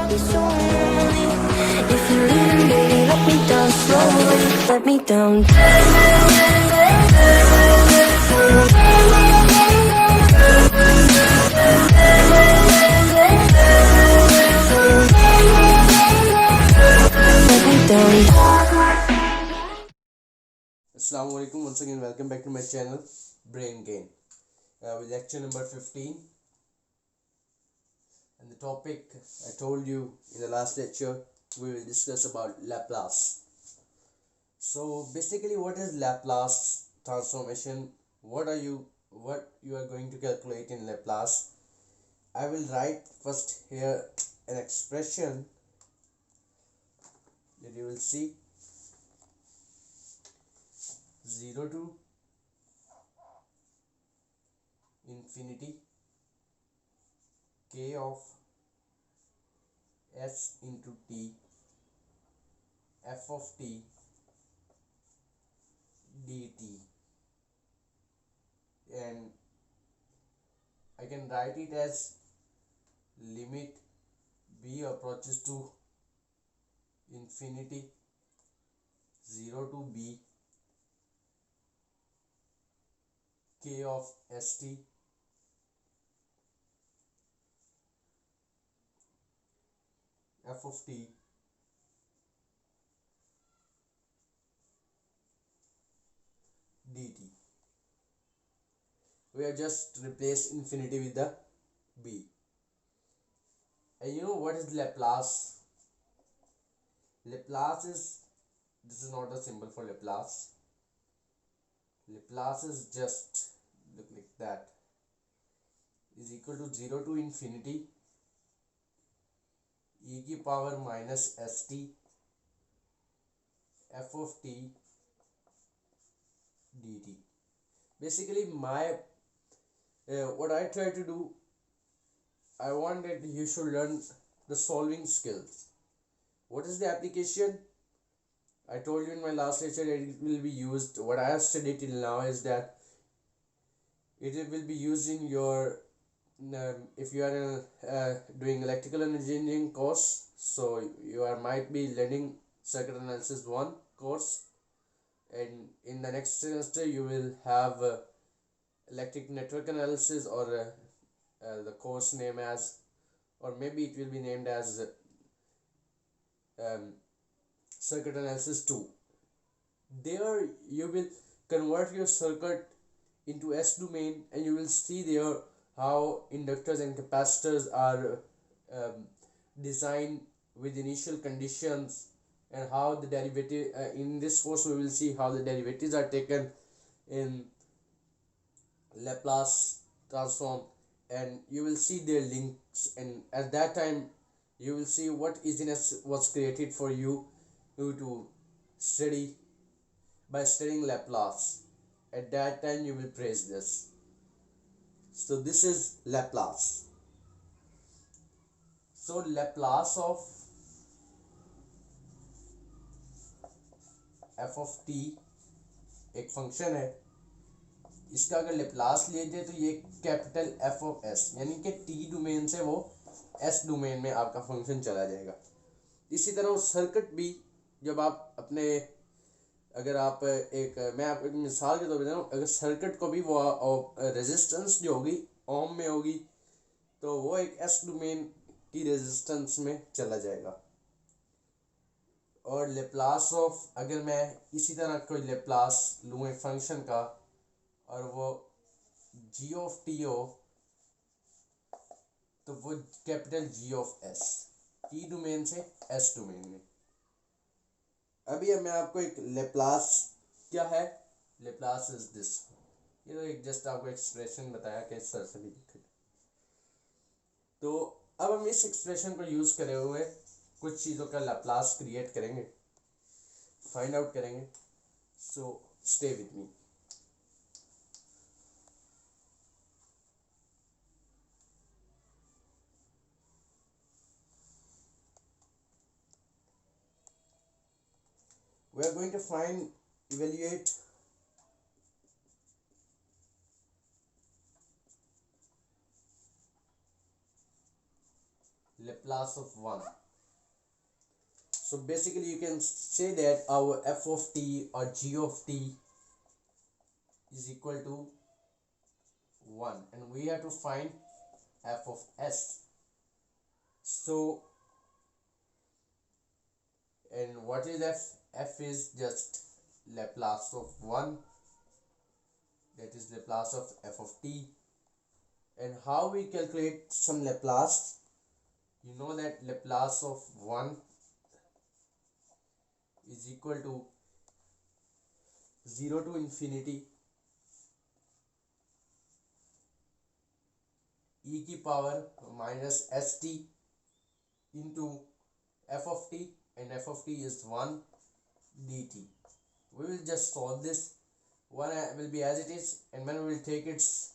I'll be so lonely. If you're leaving, baby, let me down slowly. Let me down. Let me down. Assalamu alaikum, once again welcome back to my channel Brain Gain with lecture number 15, and the topic I told you in the last lecture we will discuss about Laplace. So basically, what is Laplace transformation? What you are going to calculate in Laplace? I will write first here an expression that you will see 0 to infinity k of s into t f of t dt, and I can write it as limit b approaches to infinity 0 to b k of st f of t dt. We have just replaced infinity with the b. And you know what is Laplace? Laplace is, this is not a symbol for Laplace. Laplace is just look like that, is equal to 0 to infinity e की power minus st f of t dt. Basically, what I try to do, I want that you should learn the solving skills. What is the application? I told you in my last lecture that it will be used, what I have studied till now is that it will be used in your if you are doing electrical and engineering course, so you might be learning circuit analysis 1 course, and in the next semester you will have electric network analysis, or the course name as, or maybe it will be named as circuit analysis 2. There you will convert your circuit into S domain, and you will see there how inductors and capacitors are designed with initial conditions, and how the derivative in this course we will see how the derivatives are taken in Laplace transform, and you will see their links, and at that time you will see what easiness was created for you to study by studying Laplace. At that time you will praise this. So this is Laplace. So Laplace of f of t एक function है, इसका अगर Laplace लेते तो ये capital F of S, यानी कि T domain से वो एस डोमेन में आपका फंक्शन चला जाएगा. इसी तरह वो सर्किट भी, जब आप अपने, अगर आप मैं आपको एक मिसाल के तौर पर बता रहा हूँ, अगर सर्किट को भी वो रेजिस्टेंस जो होगी ओम में होगी, तो वो एक एस डोमेन की रेजिस्टेंस में चला जाएगा. और लेप्लास ऑफ, अगर मैं इसी तरह कोई लेप्लास लूँ एक फंक्शन का, और वो जी ऑफ टी हो, तो वो capital G of S, T domain से एस डोमेन में. अभी मैं आपको एक लेप्लास क्या है, लेप्लास इज दिस, ये तो एक जस्ट आपको एक्सप्रेशन बताया कि इस तरह से भी लिखे. तो अब हम इस एक्सप्रेशन को यूज करे हुए कुछ चीज़ों का लेप्लास क्रिएट करेंगे, फाइंड आउट करेंगे. So stay with me. We are going to evaluate Laplace of 1. So basically you can say that our f of t or g of t is equal to 1, and we have to find f of s. So, and what is f? F is just Laplace of 1, that is Laplace of f of t. And how we calculate some Laplace? You know that Laplace of 1 is equal to 0 to infinity e की power minus st into f of t, and f of t is 1 dt. We will just solve this. One will be as it is, and when we will take its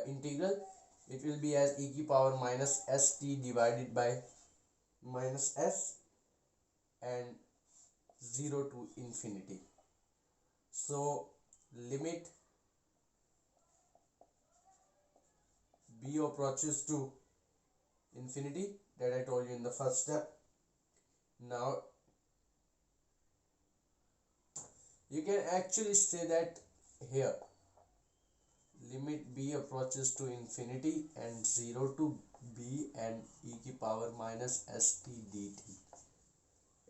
integral, it will be as e की power minus st divided by minus s and 0 to infinity. So limit b approaches to infinity, that I told you in the first step. Now you can actually say that here limit b approaches to infinity and 0 to b and e की power minus st dt.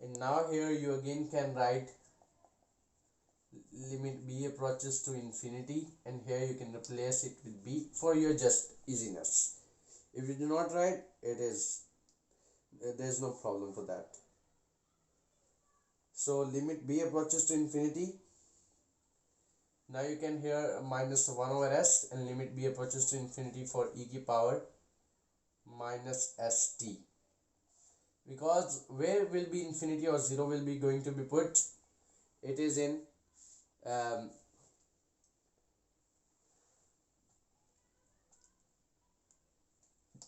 And now here you again can write limit b approaches to infinity, and here you can replace it with b for your just easiness. If you do not write, there is no problem for that. So limit b approaches to infinity. Now you can here minus 1 over s, and limit b approaches to infinity for e की power minus st. Because where will be infinity or 0 will be going to be put? It is in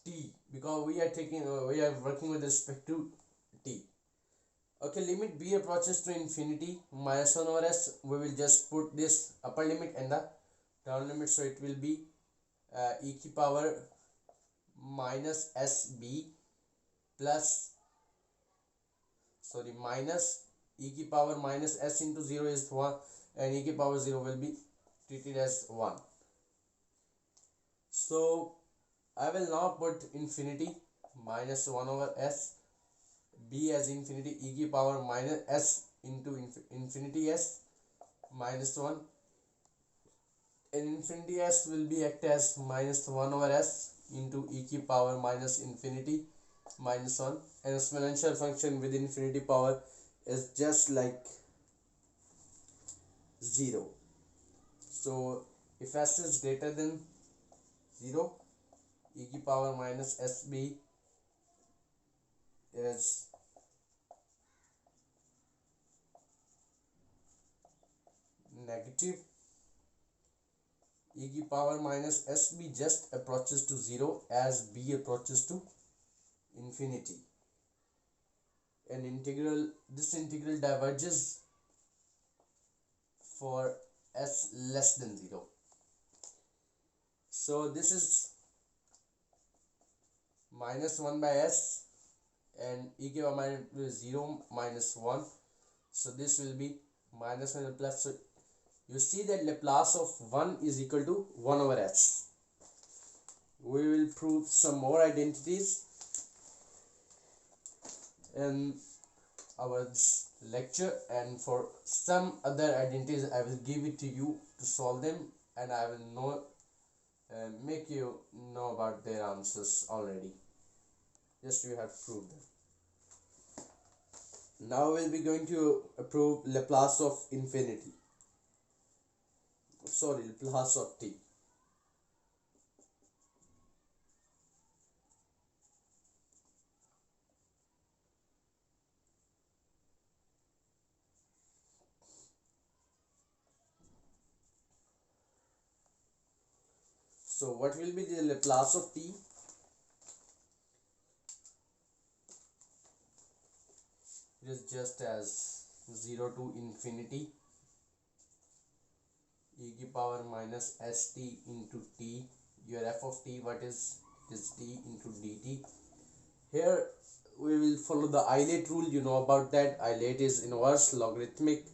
t, because we are working with respect to t. Okay, limit b approaches to infinity minus 1 over s. We will just put this upper limit and the down limit, so it will be e की power minus sb plus minus e की power minus s into 0 is 1, and e की power 0 will be treated as 1. So I will now put infinity minus 1 over s, b as infinity, e की power minus s into infinity s minus 1, and infinity s will be act as minus 1 over s into e की power minus infinity minus 1, and exponential function with infinity power is just like 0. So if s is greater than 0, e की power minus sb is negative. E की power minus sb just approaches to 0 as b approaches to infinity, and this integral diverges for s less than 0. So this is minus 1 by s, and e की power minus 0 minus 1, so this will be minus 1 plus. So you see that Laplace of 1 is equal to 1 over s. We will prove some more identities in our lecture, and for some other identities I will give it to you to solve them, and I will make you know about their answers already. Just you have to prove them. Now we'll be going to prove Laplace of infinity. Laplace of t. So what will be the Laplace of t? It is just as 0 to infinity e की power minus st into t. Your f of t, what is? It is t into dt. Here we will follow the Eilert rule. You know about that. Eilert is inverse logarithmic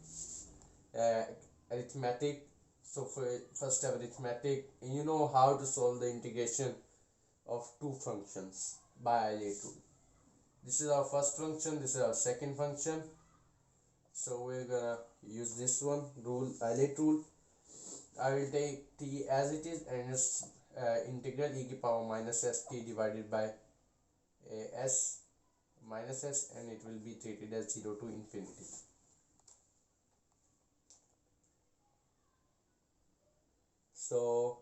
uh, arithmetic. So for first step arithmetic, you know how to solve the integration of two functions by Eilert rule. This is our first function, this is our second function. So we're gonna use this one rule, Eilert rule. I will take t as it is, and its integral e to the power minus st divided by s minus s, and it will be treated as 0 to infinity. So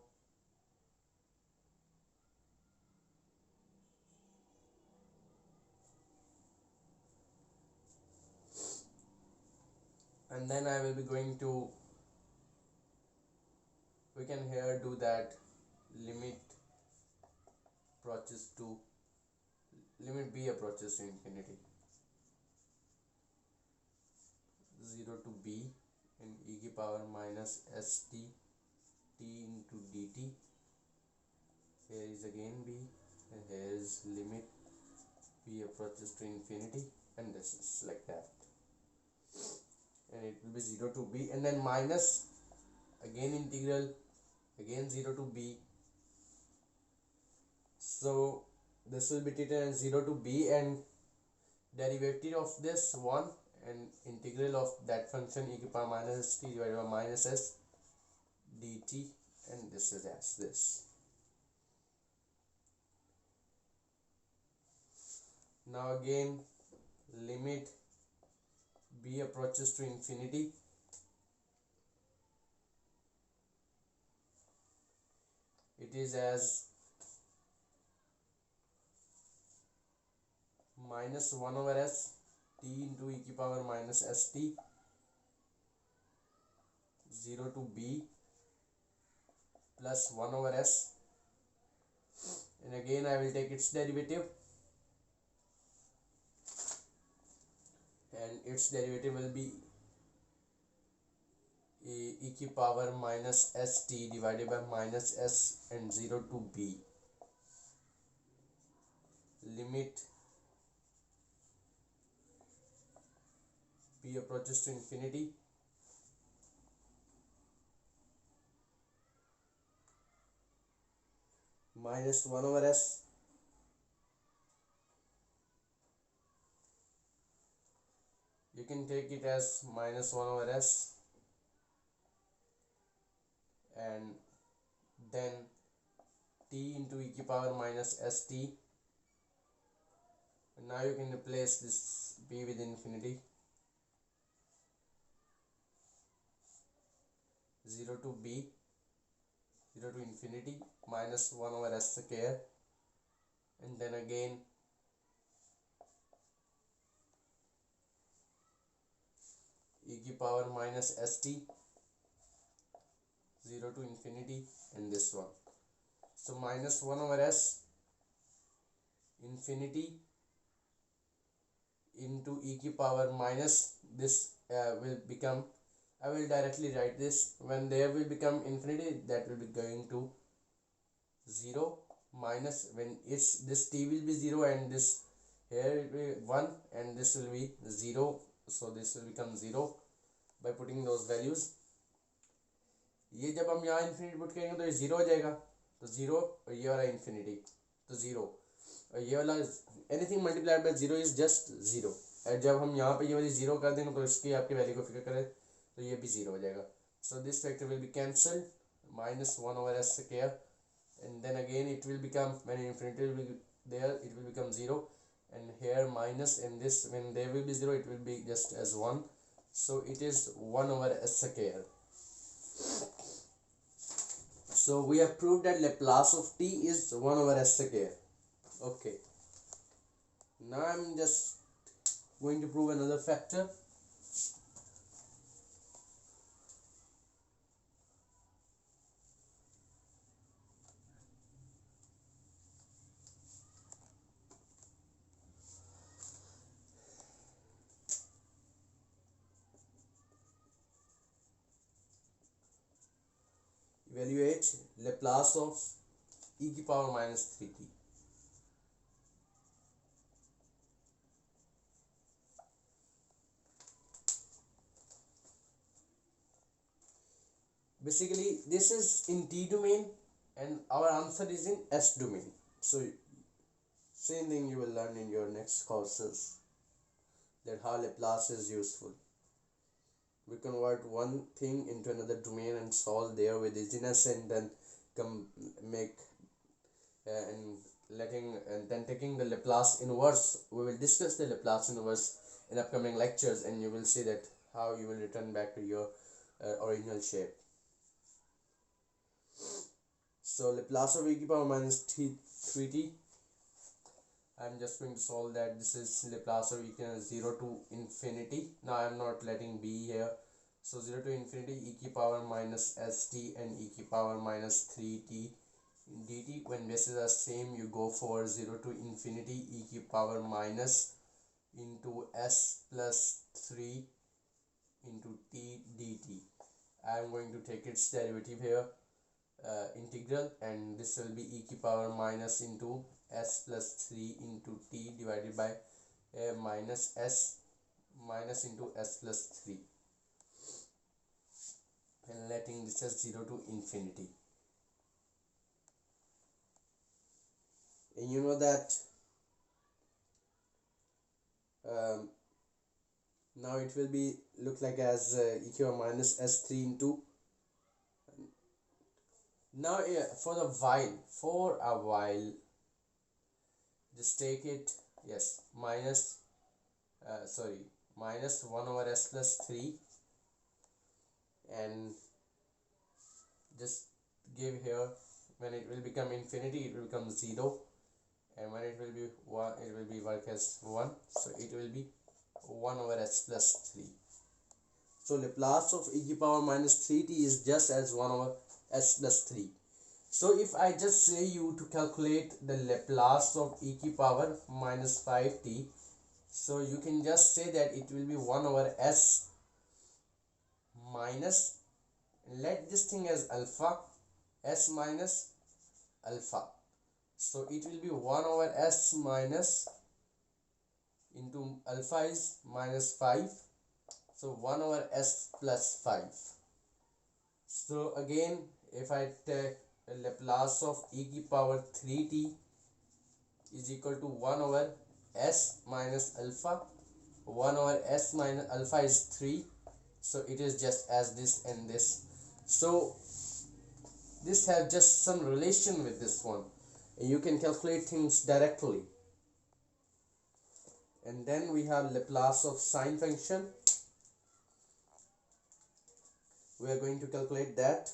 and then I will be going to, we can here do that limit approaches to, limit b approaches to infinity, 0 to b, and e to the power minus st t into dt. Here is again b, and here is limit b approaches to infinity, and this is like that, and it will be 0 to b, and then minus again integral, again 0 to b. So this will be treated as 0 to b, and derivative of this 1, and integral of that function e to the power minus st divided by minus s dt, and this is as this. Now again limit b approaches to infinity, it is as minus 1 over s t into e to the power minus st, 0 to b, plus 1 over s, and again I will take its derivative, and its derivative will be e to the power minus st divided by minus s, and 0 to b, limit b approaches to infinity, minus 1 over s, you can take it as minus 1 over s, and then t into e to the power minus st. And now you can replace this b with infinity, 0 to b, 0 to infinity, minus 1 over s square, and then again e to the power minus st, 0 to infinity, and this one. So minus 1 over s infinity into e to the power minus this will become, I will directly write this, when there will become infinity, that will be going to 0, minus when it's this t will be 0, and this here it will be 1, and this will be 0, so this will become 0 by putting those values. ये जब हम यहाँ infinity put करेंगे तो ये 0 हो जाएगा, तो 0, और ये वाला infinity तो 0, और ये वाला anything multiplied by 0 is just 0, और जब हम यहाँ पे ये वाली 0 कर देंगे तो इसकी आपकी वैल्यू को फिगर करें तो ये भी 0 हो जाएगा. So this factor will be cancelled, minus 1 over s square, and then again it will become, when infinity will be there, it will become 0, and here minus, and this when there will be 0, it will be just as 1, so it is 1 over s square. So we have proved that Laplace of t is 1 over s square. Okay, now I'm just going to prove another factor. Evaluate Laplace of e to the power minus 3t. Basically this is in T domain and our answer is in S domain. So same thing you will learn in your next courses, that how Laplace is useful. We convert one thing into another domain and solve there with easiness, and then come make and letting and then taking the Laplace inverse. We will discuss the Laplace inverse in upcoming lectures, and you will see that how you will return back to your original shape. So Laplace of e to the power minus 3t, I'm just going to solve that. This is Laplace of 0 to infinity. Now I'm not letting b here. So 0 to infinity e to the power minus st and e to the power minus 3t dt. When bases are same, you go for 0 to infinity e to the power minus into s plus 3 into t dt. I'm going to take its derivative here, integral, and this will be e to the power minus into s plus 3 into t divided by minus s minus into s plus 3, and letting this as 0 to infinity. And you know that now it will be look like as e to the power minus s3 into, now for a while just take it, yes, minus minus 1 over s plus 3, and just give here, when it will become infinity it will become 0, and when it will be 1 it will be work as 1, so it will be 1 over s plus 3. So Laplace of e to the power minus 3t is just as 1 over s plus 3. So if I just say you to calculate the Laplace of e to the power minus 5t, so you can just say that it will be 1 over s minus, let this thing as alpha, s minus alpha. So it will be 1 over s minus into alpha is minus 5, so 1 over s plus 5. So again, if I take Laplace of e to the power 3t is equal to 1 over s minus alpha, 1 over s minus alpha is 3, so it is just as this and this. So this has just some relation with this one, and you can calculate things directly. And then we have Laplace of sine function. We are going to calculate that.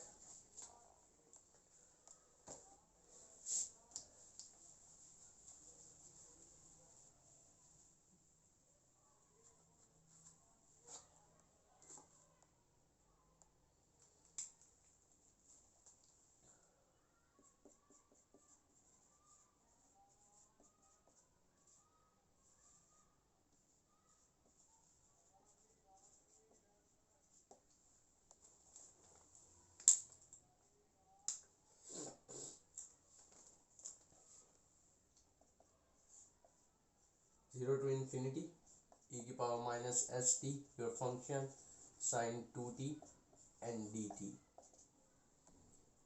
0 to infinity e to the power minus st, your function sine 2t and dt.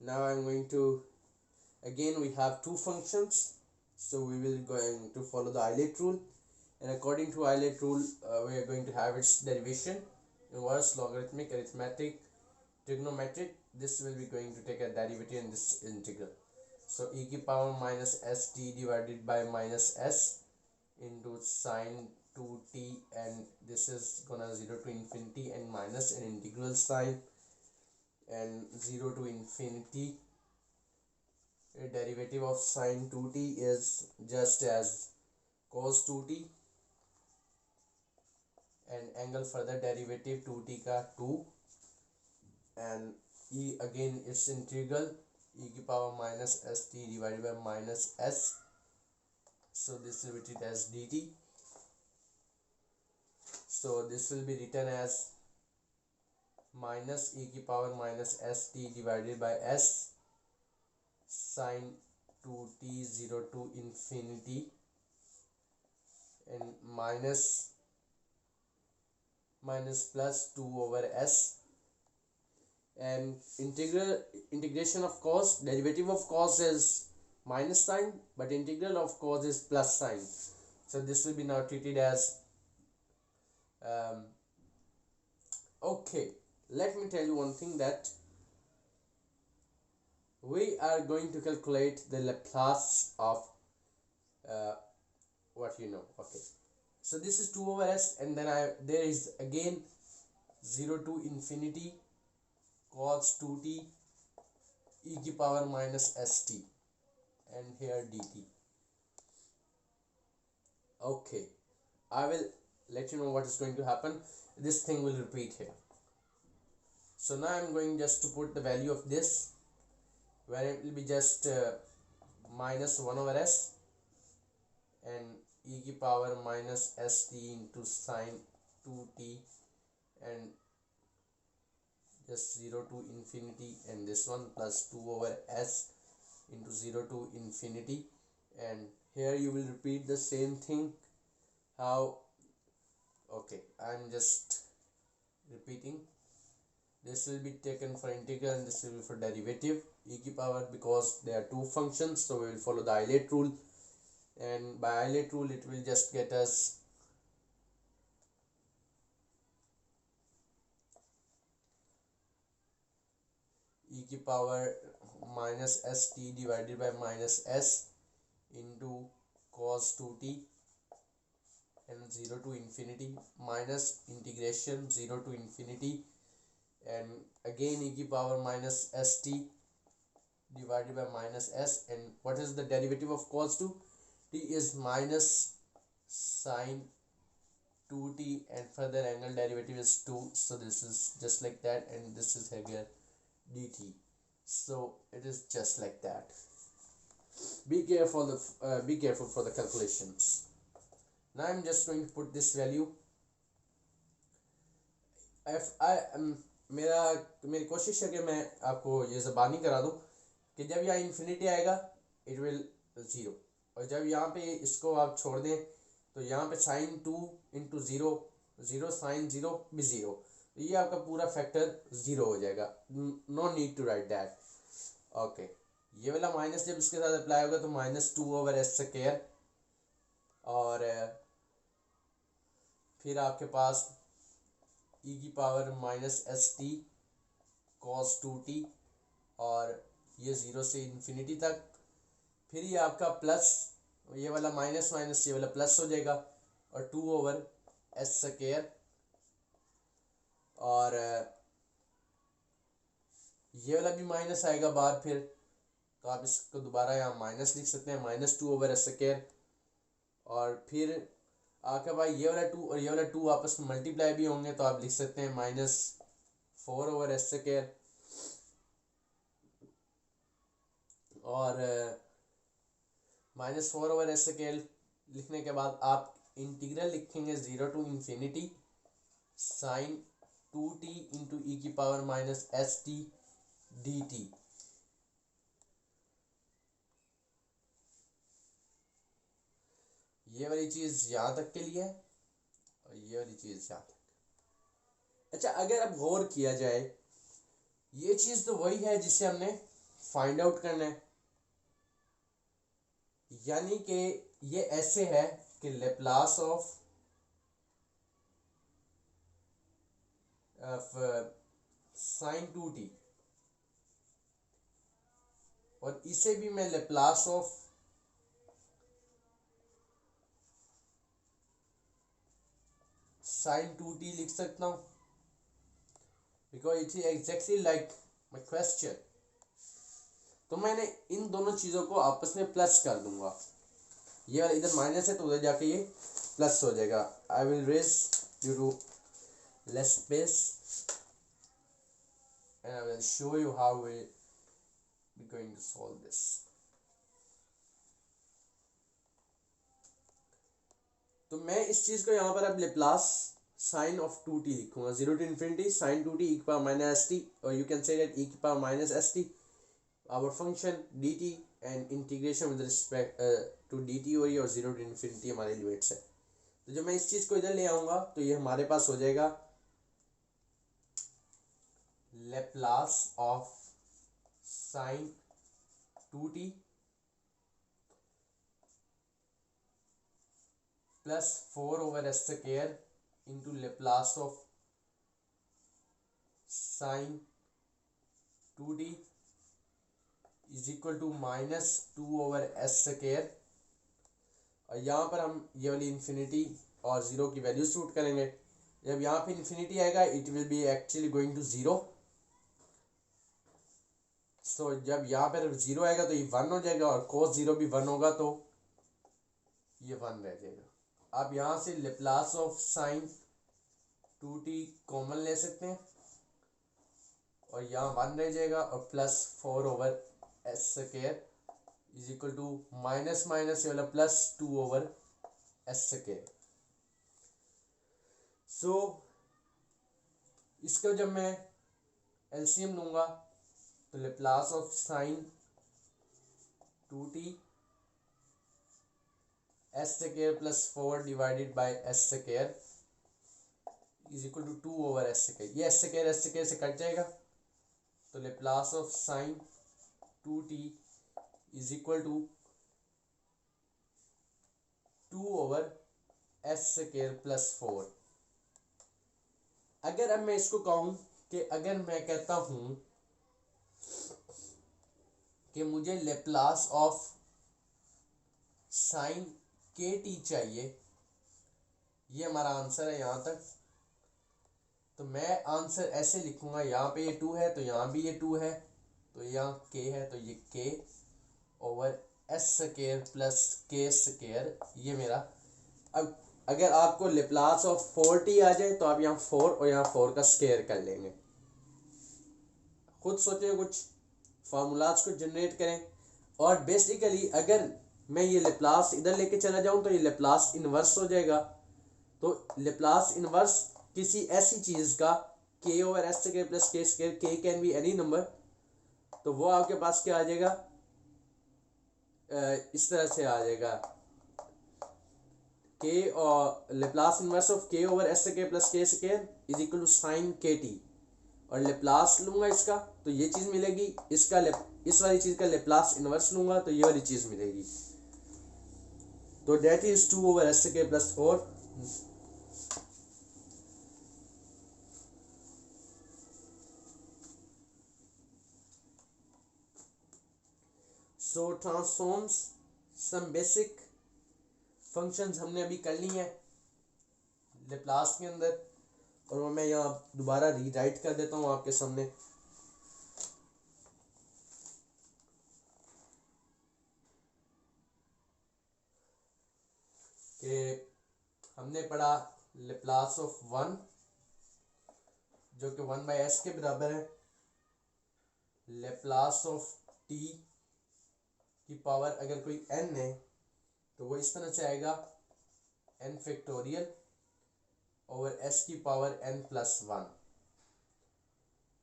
Now I'm going to, again we have two functions, so we will going to follow the Euler rule, and according to Euler rule we are going to have its derivation: inverse, logarithmic, arithmetic, trigonometric. This will be going to take a derivative in this integral. So e to the power minus st divided by minus s into sine 2t, and this is gonna 0 to infinity and minus an integral sign, and 0 to infinity. A derivative of sine 2t is just as cos 2t, and angle further derivative 2t ka 2, and e again its integral e to the power minus st divided by minus s, so this will be treated as dt. So this will be written as minus e to the power minus st divided by s sine 2t 0 to infinity, and minus plus 2 over s, and integration of cos, derivative of cos is minus sign, but integral of cos is plus sign. So this will be now treated as okay. Let me tell you one thing, that we are going to calculate the Laplace of what you know. Okay, so this is 2 over s, and then there is again 0 to infinity cos 2t e की power minus st, and here dt. Okay, I will let you know what is going to happen. This thing will repeat here. So now I'm going just to put the value of this, where it will be just minus 1 over s and e की power minus st into sine 2t, and just 0 to infinity, and this one plus 2 over s into 0 to infinity, and here you will repeat the same thing. How? Okay, I'm just repeating. This will be taken for integral and this will be for derivative e की power, because there are two functions, so we will follow the Eilert rule, and by Eilert rule it will just get us e की power minus st divided by minus s into cos 2t and 0 to infinity minus integration 0 to infinity, and again e की power minus st divided by minus s, and what is the derivative of cos 2? T is minus sine 2t, and further angle derivative is 2, so this is just like that, and this is here dt. So it is just like that. Be careful for the calculations. Now I'm just going to put this value. If I मेरी कोशिश है कि मैं आपको ये ज़बानी करा दूं कि जब यहाँ इन्फिनिटी आएगा इट विल 0, और जब यहाँ पे इसको आप छोड़ दें तो यहाँ पे साइन 2 इंटू 0 0 साइन 0 भी 0, ये आपका पूरा फैक्टर 0 हो जाएगा. No need to write that. Okay, ये वाला माइनस जब इसके साथ अप्लाई होगा तो माइनस 2 ओवर एस स्क्वायर, और फिर आपके पास e की power minus S T cos 2t, और ये 0 से इन्फिनिटी तक. फिर ये आपका प्लस, ये वाला माइनस माइनस ये वाला प्लस हो जाएगा, और 2 ओवर एस स्क्वायर, और ये वाला भी माइनस आएगा बाहर. फिर तो आप इसको दोबारा यहाँ माइनस लिख सकते हैं, माइनस 2 ओवर एस स्क्वायर, और फिर आपके पास ये वाला 2 और ये वाला 2 आपस में मल्टीप्लाई भी होंगे, तो आप लिख सकते हैं माइनस 4 ओवर एस स्क्वायर, और माइनस 4 ओवर एस स्क्वायर लिखने के बाद आप इंटीग्रल लिखेंगे 0 to infinity sine 2t into e की power minus S t d t. ये वाली चीज़ यहाँ तक के लिए है, और ये वाली चीज़ यहाँ तक. अच्छा, अगर अब गौर किया जाए, ये चीज़ तो वही है जिसे हमने फाइंड आउट करना है, यानी कि ये ऐसे है कि लेप्लास ऑफ साइन 2t, और इसे भी मैं लेप्लास ऑफ साइन 2t लिख सकता हूँ, because it is exactly like my question. तो मैंने इन दोनों चीज़ों को आपस में प्लस कर दूंगा. ये वाला इधर माइनस है तो उधर जाके ये प्लस हो जाएगा. I will raise due to less space and I will show you how we be going to solve this. तो मैं इस चीज़ को यहाँ पर अब लेप्लास साइन ऑफ 2t लिखूंगा, 0 to infinity sine 2t e की पावर माइनस एस टी, और you can say that e की power minus S T our function dt and integration with respect to dt हो रही है, और 0 to infinity हमारे limits है. तो जब मैं इस चीज़ को इधर ले आऊँगा तो ये हमारे पास हो जाएगा Laplace of sine 2t plus 4/s² into Laplace of sine 2t is equal to -2/s²। और यहाँ पर हम ये वाली इन्फिनिटी और ज़ीरो की वैल्यू शूट करेंगे। जब यहाँ पे इन्फिनिटी आएगा it will be actually going to zero. So जब यहाँ पर ज़ीरो आएगा तो ये 1 हो जाएगा, और cos 0 भी 1 होगा तो ये 1 रह जाएगा। आप यहाँ से Laplace of sine 2t common ले सकते हैं और यहाँ 1 रह जाएगा, और plus 4/s² is equal to minus minus ये वाला प्लस 2/s²। सो इसका जब मैं एलसीएम लूँगा तो Laplace of sine 2t s² plus 4 divided by s² is equal to 2/s²। ये s² से कट जाएगा, तो Laplace of sine 2t is equal to 2/s² plus 4। अगर अब मैं इसको कहूँ कि अगर मैं कहता हूँ कि मुझे लेप्लास ऑफ साइन kt चाहिए, ये हमारा आंसर है यहाँ तक, तो मैं आंसर ऐसे लिखूंगा, यहाँ पे ये 2 है तो यहाँ भी ये 2 है, तो यहाँ k है तो ये k/s² प्लस k², ये मेरा। अब अगर आपको लेप्लास ऑफ 4t आ जाए तो आप यहाँ 4 और यहाँ 4 का स्क्वायर कर लेंगे। खुद सोचें, कुछ फार्मूलाज को जनरेट करें। और बेसिकली अगर मैं ये लेप्लास इधर लेके चला जाऊँ तो ये लेप्लास इन्वर्स हो जाएगा। तो लेप्लास इन्वर्स किसी ऐसी चीज़ का k/s² plus k², k can be any number, तो वो आपके पास क्या आ जाएगा, इस तरह से आ जाएगा k और Laplace inverse of k/s² plus k² is equal to sine kt। और लेप्लास लूँगा इसका तो ये चीज़ मिलेगी, इसका इस वाली चीज़ का लेप्लास इन्वर्स लूँगा तो ये वाली चीज़ मिलेगी। तो that is 2/s² plus 4। So transforms some basic functions हमने अभी कर ली हैं लेप्लास के अंदर, और वो मैं यहाँ दोबारा रीराइट कर देता हूँ आपके सामने। कि हमने पढ़ा लेप्लास ऑफ 1 जो कि 1/s के बराबर है, लेप्लास ऑफ t की पावर अगर कोई n है तो वो इस तरह से आएगा n फैक्टोरियल ओवर s की पावर n प्लस 1।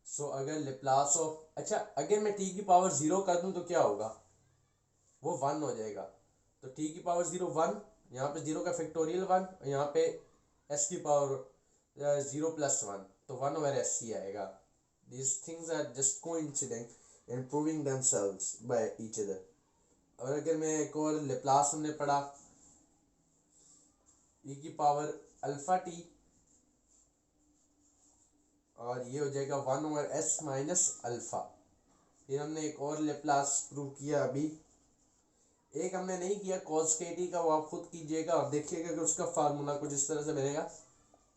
सो अगर लेप्लास ऑफ, अच्छा अगर मैं t की पावर 0 कर दूं तो क्या होगा, वो 1 हो जाएगा। तो t की पावर 0 1, यहाँ पे 0 का फैक्टोरियल 1, और यहाँ पे s की पावर 0 प्लस 1, तो 1/s ही आएगा। These things are just coincident and proving themselves by each other। और अगर मैं एक और लेप्लास हमने पढ़ा e की पावर अल्फा t, और ये हो जाएगा 1/s माइनस अल्फा। फिर हमने एक और लेप्लास प्रूव किया, अभी एक हमने नहीं किया cos kt का, वो आप खुद कीजिएगा और देखिएगा कि उसका फार्मूला कुछ इस तरह से बनेगा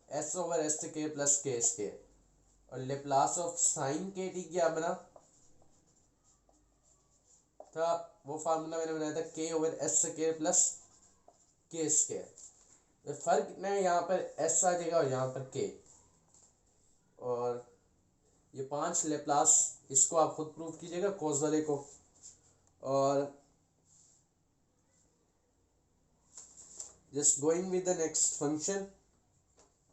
s/s² प्लस k²। और लेप्लास ऑफ साइन kt क्या बना था, वो फार्मूला मैंने बनाया था k/s² प्लस k²। फर्क कितना है, यहाँ पर s आ जाएगा और यहाँ पर k। और ये 5 लेप्लास, इसको आप खुद प्रूव कीजिएगा cos वाले को। और just going with the next function,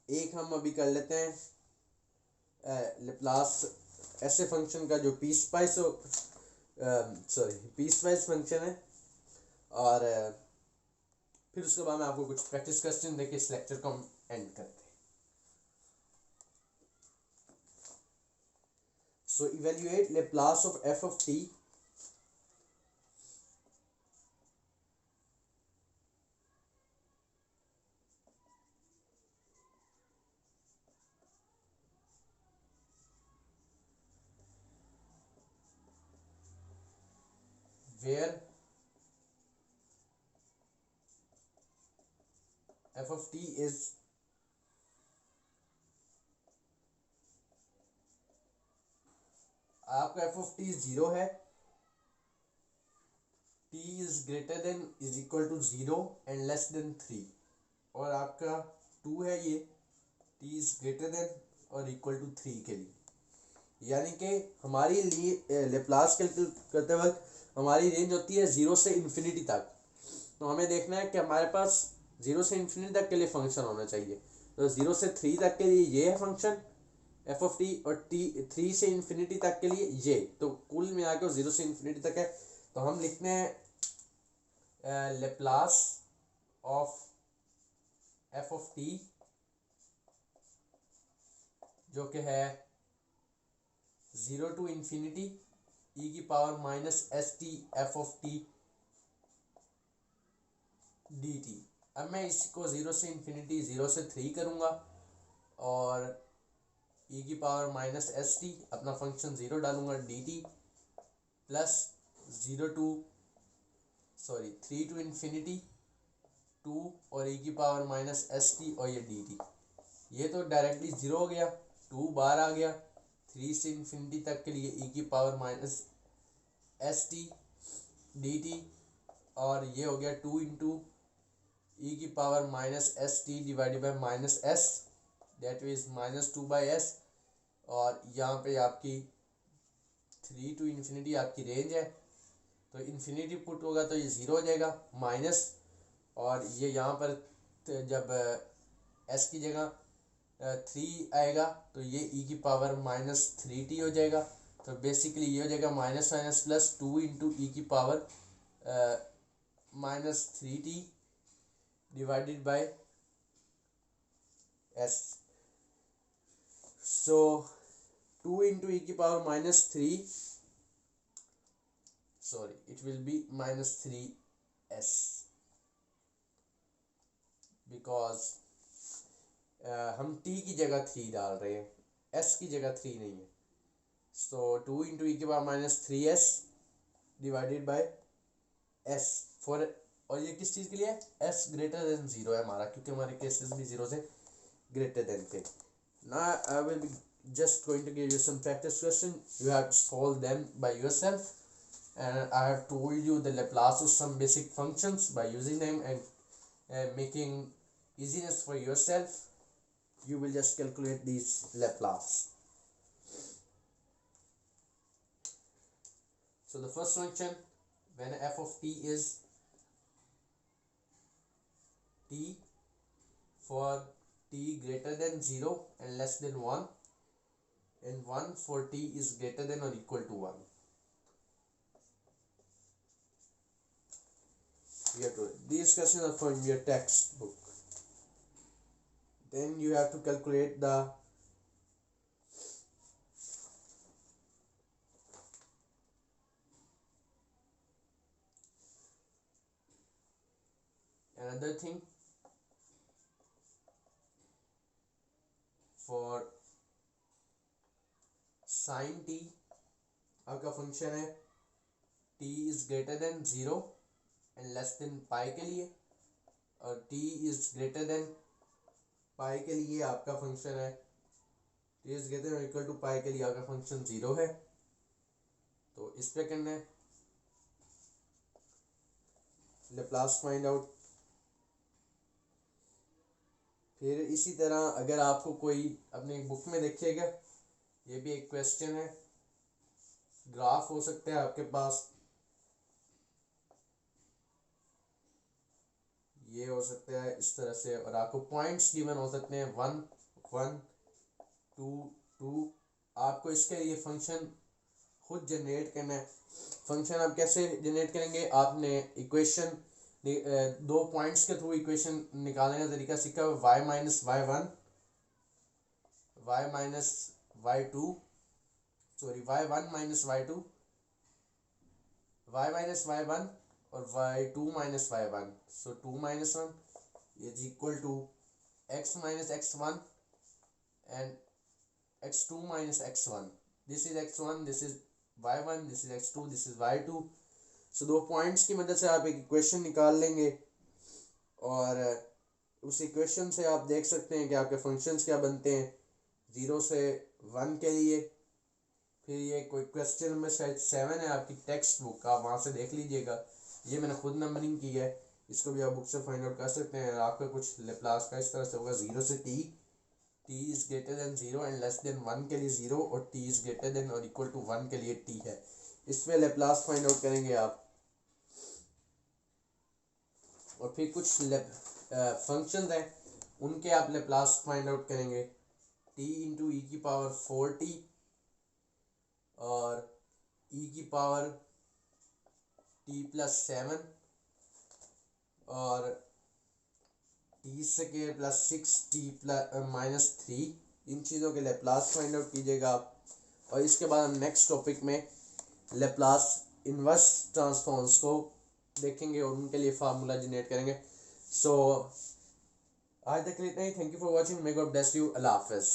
एक हम अभी कर लेते हैं लेप्लास ऐसे फंक्शन का जो पीसवाइज फंक्शन है। और फिर उसके बाद मैं आपको कुछ प्रैक्टिस क्वेश्चन देके इस लेक्चर को हम एंड करते हैं। So evaluate Laplace of f of t where f of t is आपका f of t 0 है, t is greater than is equal to 0 and less than 3, और आपका 2 है ये, t इज ग्रेटर देन और इक्वल टू 3 के लिए। यानी कि हमारी लिए लेप्लास कैलकुलेट करते वक्त हमारी रेंज होती है 0 से इन्फिनिटी तक। तो हमें देखना है कि हमारे पास 0 से इन्फिनिटी तक के लिए फंक्शन होना चाहिए। तो 0 से 3 तक के लिए ये है फंक्शन एफ ऑफ टी, और टी 3 से इन्फिनिटी तक के लिए ये। तो कुल मिला के 0 से इन्फिनिटी तक है। तो हम लिखते हैं Laplace of F of T जो कि है 0 टू इन्फिनिटी ई की power minus S T F of T d T. अब मैं इसको 0 से इन्फिनिटी 0 से 3 करूँगा और ई की पावर माइनस एस टी अपना फंक्शन 0 डालूंगा D T plus 3 to infinity 2 और ई की पावर माइनस एस टी और ये डी टी। ये तो डायरेक्टली 0 हो गया, 2 बाहर आ गया, 3 से इन्फिनिटी तक के लिए ई की power minus S t d T, और ये हो गया 2 इंटू ई की power minus S T divided by minus S, that is minus 2 by S. और यहाँ पे आपकी 3 टू इन्फिनिटी आपकी रेंज है, तो इन्फिनिटी पुट होगा तो ये 0 हो जाएगा माइनस, और ये यहाँ पर जब एस की जगह 3 आएगा तो ये ई की पावर माइनस 3t हो जाएगा। तो बेसिकली ये हो जाएगा minus minus plus 2 into e की power minus 3t divided by s. So 2 into e की power minus 3, sorry it will be minus 3s because हम t की जगह 3 डाल रहे हैं, s की जगह 3 नहीं है। सो 2 इंटू ई की power minus 3s divided by s for, और ये किस चीज़ के लिए है, s ग्रेटर देन 0 है हमारा, क्योंकि हमारे केसेस भी 0 से ग्रेटर देन थे। Now I will be just going to give you some practice question. You have to solve them by yourself, and I have told you the Laplace of some basic functions. By using them and making easiness for yourself, you will just calculate these Laplace. So the first function, when f of t is t for t greater than 0 and less than 1, and 1 for t is greater than or equal to 1. You have to, these questions are from your textbook. Then you have to calculate the another thing for sin t, आपका function है t is greater than 0 and less than pi के लिए, और t is greater than pi के लिए आपका function है t is greater than equal to pi के लिए आपका फंक्शन 0 है। तो इस पे करना है लेप्लास फाइंड आउट। फिर इसी तरह अगर आपको कोई अपने बुक में देखिएगा, ये भी एक क्वेश्चन है, ग्राफ हो सकता है आपके पास, ये हो सकता है इस तरह से, और आपको पॉइंट्स गिवन हो सकते हैं 1 1 2 2। आपको इसके लिए फंक्शन खुद जनरेट करना है। फंक्शन आप कैसे जनरेट करेंगे, आपने इक्वेशन 2 पॉइंट्स के थ्रू इक्वेशन निकालने का तरीका सीखा, y minus y1 y minus y2 sorry y1 minus y2, y minus y1 और y2 minus y1, so 2 minus 1 is equal to x minus x1 and x2 minus x1. This is x1, this is y1, this is x2, this is y2. So दो points की मदद से आप एक equation निकाल लेंगे और उस इक्वेशन से आप देख सकते हैं कि आपके फंक्शंस क्या बनते हैं 0 से 1 के लिए. फिर ये कोई क्वेश्चन नंबर शायद 7 है आपकी टेक्स्ट बुक का, आप वहाँ से देख लीजिएगा. ये मैंने खुद नंबरिंग की है, इसको भी आप बुक से फाइंड आउट कर सकते हैं. आपका कुछ लेप्लास का इस तरह से होगा 0 से t is greater than 0 and less then 1 के लिए 0 और t इज ग्रेटर देन और इक्वल टू 1 के लिए t है. इसमें लेप्लास फाइंड आउट करेंगे आप और फिर कुछ फंक्शंस हैं उनके आप लेप्लास फाइंड आउट करेंगे. t इंटू ई की पावर 4t और e की पावर t प्लस 7 और t square plus 6t plus minus 3. इन चीज़ों के लेप्लास फाइंड आउट कीजिएगा आप. और इसके बाद हम नेक्स्ट टॉपिक में लेप्लास इनवर्स ट्रांसफॉर्म्स को देखेंगे और उनके लिए फार्मूला जनरेट करेंगे. सो आज तक इतना ही. Thank you for watching. May God bless you. Allah हाफिज़.